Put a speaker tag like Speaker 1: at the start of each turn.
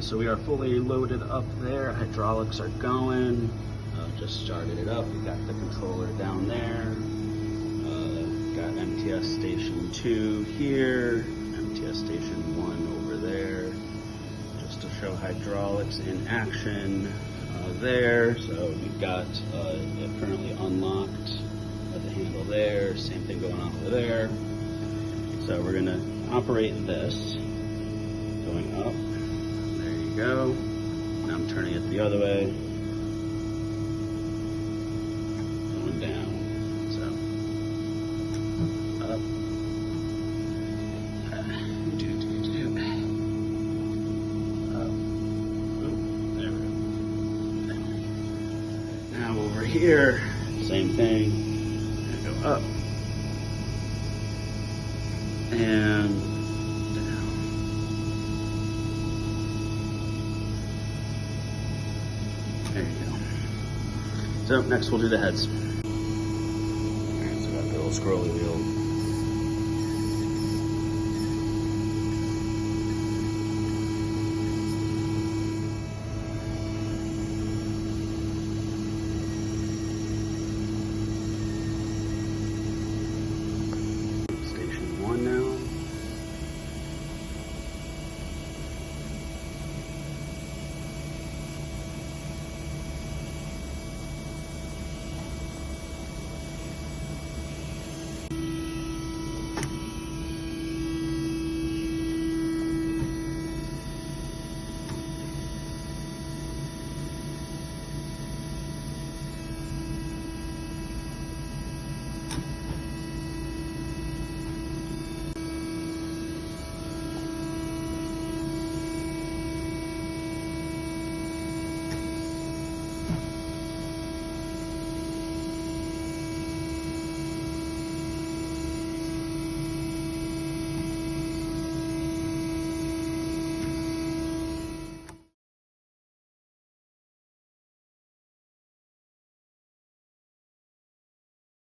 Speaker 1: so we are fully loaded up there. Hydraulics are going. Just started it up. We got the controller down there. Got MTS Station 2 here, MTS Station 1 over there, just to show hydraulics in action there. So we've got it currently unlocked at the handle there, same thing going on over there. So we're going to operate this, going up, there you go. Now I'm turning it the other way, going down. Here, same thing, go up and down. There you go. So next we'll do the heads. Alright, so got the little scrolly wheel.